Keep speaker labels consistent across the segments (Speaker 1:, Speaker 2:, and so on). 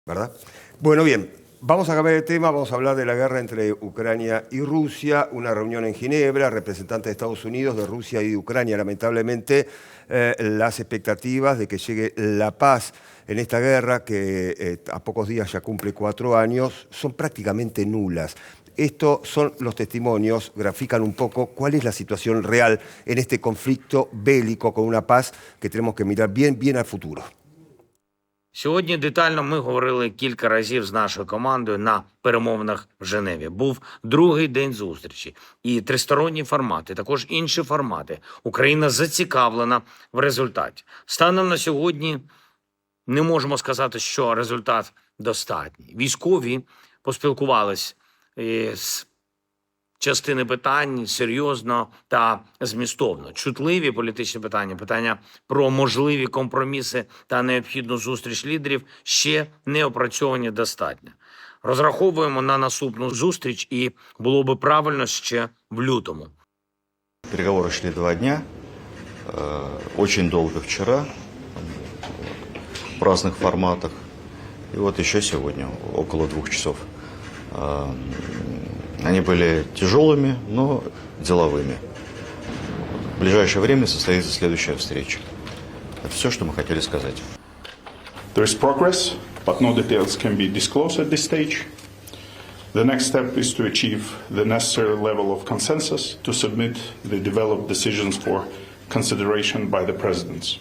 Speaker 1: ¿verdad? Bueno, bien, vamos a cambiar de tema, vamos a hablar de la guerra entre Ucrania y Rusia, una reunión en Ginebra, representantes de Estados Unidos, de Rusia y de Ucrania. Lamentablemente, las expectativas de que llegue la paz en esta guerra, que a pocos días ya cumple 4 años, son prácticamente nulas. Estos son los testimonios, grafican un poco cuál es la situación real en este conflicto bélico con una paz que tenemos que mirar bien al futuro.
Speaker 2: Сьогодні детально ми говорили кілька разів з нашою командою на перемовинах в Женеві. Був другий день зустрічі. І тристоронні формати, також інші формати. Україна зацікавлена в результаті. Станом на сьогодні не можемо сказати, що результат достатній. Військові поспілкувались з частини питань серйозно та змістовно. Чутливі політичні питання, питання про можливі компроміси та необхідну зустріч лідерів ще не опрацьовані достатньо. Розраховуємо на наступну зустріч і було би правильно ще в лютому.
Speaker 3: Переговоры шли 2 дня, очень долго вчера, в разных форматах, и вот еще сегодня, около 2 часов. Они были тяжелыми, но деловыми. В ближайшее время состоится следующая встреча. Это все, что мы хотели сказать.
Speaker 4: There is progress, but no details can be disclosed at this stage. The next step is to achieve the necessary level of consensus to submit the developed decisions for consideration by the presidents.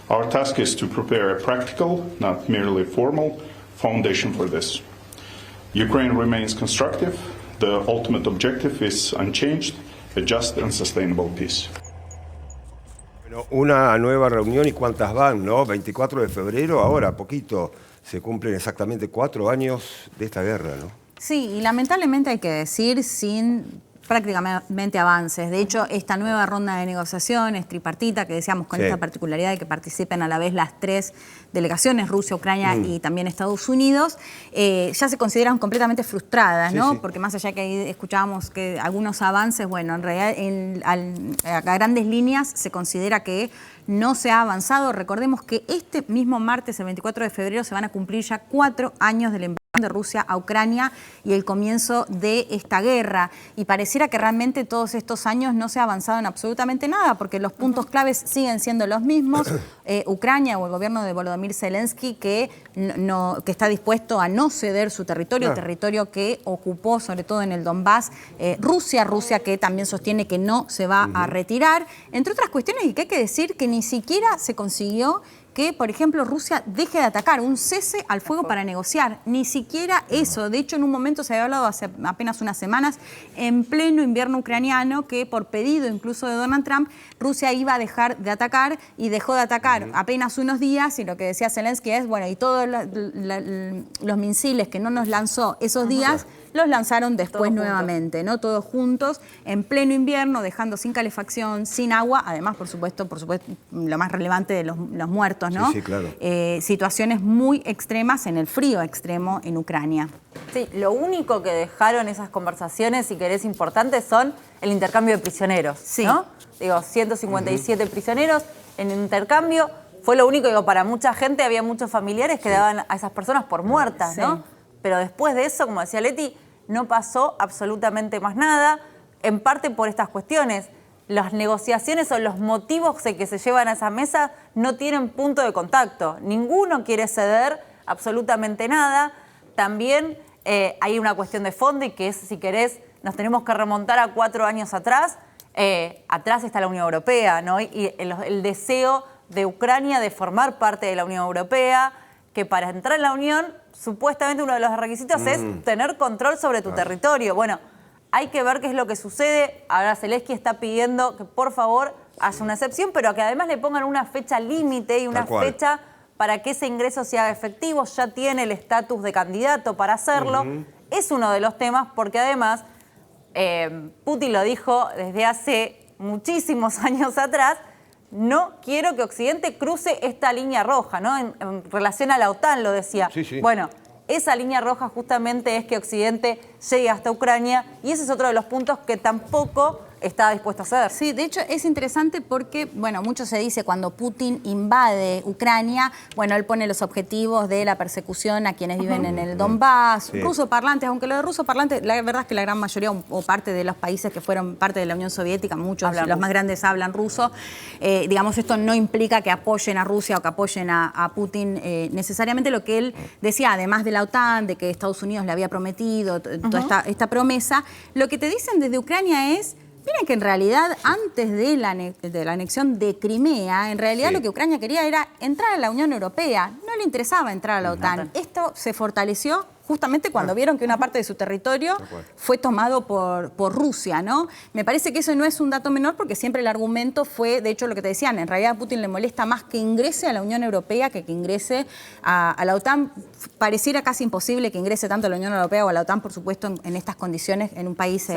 Speaker 4: Our task is to prepare a practical, not merely formal, foundation for this. Ukraine remains constructive. The ultimate objective is unchanged, a just and sustainable peace.
Speaker 1: Bueno, una nueva reunión, ¿y cuántas van, no? 24 de febrero, ahora, poquito, se cumplen exactamente 4 años de esta guerra, ¿no?
Speaker 5: Sí, y lamentablemente hay que decir sin prácticamente avances. De hecho, esta nueva ronda de negociaciones tripartita, que decíamos con esta particularidad de que participen a la vez las 3 delegaciones, Rusia, Ucrania y también Estados Unidos, ya se consideran completamente frustradas, ¿no? Porque más allá que ahí escuchábamos que algunos avances, bueno, en realidad a grandes líneas se considera que no se ha avanzado. Recordemos que este mismo martes, el 24 de febrero, se van a cumplir ya 4 años del invasión de Rusia a Ucrania y el comienzo de esta guerra. Y pareciera que realmente todos estos años no se ha avanzado en absolutamente nada, porque los puntos claves siguen siendo los mismos. Ucrania o el gobierno de Volodymyr Zelensky que está dispuesto a no ceder su territorio, territorio que ocupó sobre todo en el Donbass. Rusia que también sostiene que no se va a retirar, entre otras cuestiones, y que hay que decir que ni siquiera se consiguió que, por ejemplo, Rusia deje de atacar, un cese al fuego para negociar. Ni siquiera eso. De hecho, en un momento se había hablado hace apenas unas semanas, en pleno invierno ucraniano, que por pedido incluso de Donald Trump, Rusia iba a dejar de atacar y dejó de atacar apenas unos días. Y lo que decía Zelensky es, bueno, y todos los misiles que no nos lanzó esos días, los lanzaron después nuevamente, ¿no? Todos juntos, en pleno invierno, dejando sin calefacción, sin agua, además, por supuesto, lo más relevante de los muertos, ¿no?
Speaker 1: Sí, claro.
Speaker 5: Situaciones muy extremas en el frío extremo en Ucrania.
Speaker 6: Sí, lo único que dejaron esas conversaciones, si querés, importantes, son el intercambio de prisioneros, ¿no? Digo, 157 prisioneros en intercambio. Fue lo único, digo, para mucha gente, había muchos familiares que daban a esas personas por muertas, ¿no? Pero después de eso, como decía Leti, no pasó absolutamente más nada, en parte por estas cuestiones. Las negociaciones o los motivos de que se llevan a esa mesa no tienen punto de contacto. Ninguno quiere ceder absolutamente nada. También hay una cuestión de fondo y que es, si querés, nos tenemos que remontar a 4 años atrás. Atrás está la Unión Europea, ¿no? Y el deseo de Ucrania de formar parte de la Unión Europea, que para entrar en la Unión, supuestamente uno de los requisitos es tener control sobre tu territorio. Bueno, hay que ver qué es lo que sucede. Ahora Zelensky está pidiendo que por favor haya una excepción, pero que además le pongan una fecha límite y una fecha para que ese ingreso sea efectivo. Ya tiene el estatus de candidato para hacerlo. Es uno de los temas porque además Putin lo dijo desde hace muchísimos años atrás. No quiero que Occidente cruce esta línea roja, ¿no? En relación a la OTAN lo decía. Bueno, esa línea roja justamente es que Occidente llegue hasta Ucrania y ese es otro de los puntos que tampoco está dispuesto a hacer.
Speaker 5: Sí, de hecho es interesante porque, bueno, mucho se dice cuando Putin invade Ucrania, bueno, él pone los objetivos de la persecución a quienes viven en el Donbass,
Speaker 1: Sí.
Speaker 5: rusoparlantes, aunque lo de rusoparlantes, la verdad es que la gran mayoría o parte de los países que fueron parte de la Unión Soviética, muchos,
Speaker 6: Hablan
Speaker 5: los
Speaker 6: ruso.
Speaker 5: más grandes hablan ruso. Digamos, esto no implica que apoyen a Rusia o que apoyen a Putin necesariamente. Lo que él decía, además de la OTAN, de que Estados Unidos le había prometido toda esta promesa, lo que te dicen desde Ucrania es: miren que en realidad antes de la anexión de Crimea, en realidad
Speaker 1: Sí.
Speaker 5: lo que Ucrania quería era entrar a la Unión Europea. No le interesaba entrar a la OTAN. Esto se fortaleció justamente cuando vieron que una parte de su territorio fue tomado por Rusia, ¿no? Me parece que eso no es un dato menor porque siempre el argumento fue, de hecho, lo que te decían, en realidad a Putin le molesta más que ingrese a la Unión Europea que ingrese a la OTAN. Pareciera casi imposible que ingrese tanto a la Unión Europea o a la OTAN, por supuesto, en estas condiciones, en un país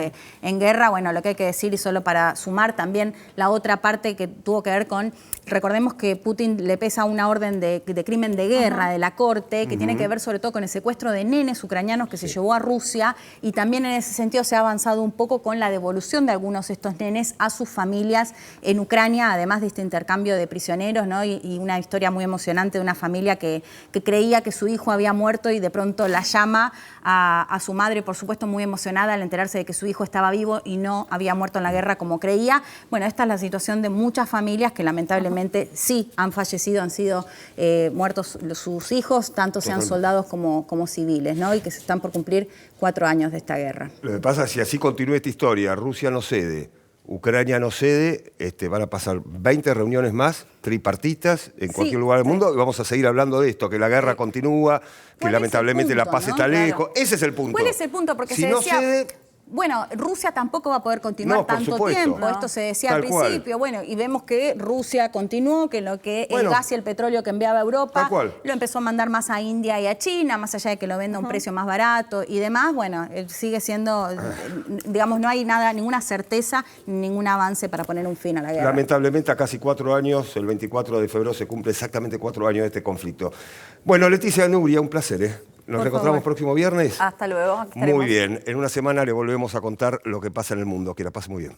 Speaker 5: en guerra. Bueno, lo que hay que decir, y solo para sumar también la otra parte que tuvo que ver con, recordemos que Putin le pesa una orden de crimen de guerra de la Corte, que tiene que ver sobre todo con el secuestro de nenes ucranianos que se llevó a Rusia, y también en ese sentido se ha avanzado un poco con la devolución de algunos de estos nenes a sus familias en Ucrania, además de este intercambio de prisioneros, ¿no? Y una historia muy emocionante de una familia que creía que su hijo había muerto y de pronto la llama a su madre, por supuesto muy emocionada al enterarse de que su hijo estaba vivo y no había muerto en la guerra como creía. Bueno, esta es la situación de muchas familias que lamentablemente sí han fallecido, han sido muertos sus hijos, tanto sean soldados como civiles, ¿no? Y que se están por cumplir 4 años de esta guerra.
Speaker 1: Lo que pasa es que si así continúa esta historia, Rusia no cede, Ucrania no cede, van a pasar 20 reuniones más, tripartitas, en cualquier lugar del mundo, y vamos a seguir hablando de esto, que la guerra continúa, que
Speaker 5: ¿Cuál es
Speaker 1: lamentablemente
Speaker 5: el
Speaker 1: la
Speaker 5: punto,
Speaker 1: paz
Speaker 5: no?
Speaker 1: está
Speaker 5: Claro.
Speaker 1: lejos. Ese es el punto.
Speaker 5: ¿Cuál es el punto? Porque
Speaker 1: si
Speaker 5: se
Speaker 1: no
Speaker 5: decía,
Speaker 1: cede,
Speaker 5: bueno, Rusia tampoco va a poder continuar
Speaker 1: No, por
Speaker 5: tanto
Speaker 1: supuesto.
Speaker 5: tiempo.
Speaker 1: No.
Speaker 5: Esto se decía
Speaker 1: Tal
Speaker 5: al
Speaker 1: cual.
Speaker 5: principio. Bueno, y vemos que Rusia continuó, que lo que
Speaker 1: Bueno.
Speaker 5: el gas y el petróleo que enviaba a Europa
Speaker 1: Tal cual.
Speaker 5: lo empezó a mandar más a India y a China, más allá de que lo venda a un precio más barato y demás. Bueno, sigue siendo, digamos, no hay ninguna certeza, ningún avance para poner un fin a la guerra.
Speaker 1: lamentablemente a casi 4 años, el 24 de febrero se cumple exactamente 4 años de este conflicto. Bueno, Leticia Nubria, un placer, ¿eh? Nos
Speaker 6: Por
Speaker 1: reencontramos
Speaker 6: favor.
Speaker 1: próximo viernes.
Speaker 6: Hasta luego. Aquí estaremos.
Speaker 1: Muy bien, en una semana le volvemos a contar lo que pasa en el mundo. Que la pase muy bien.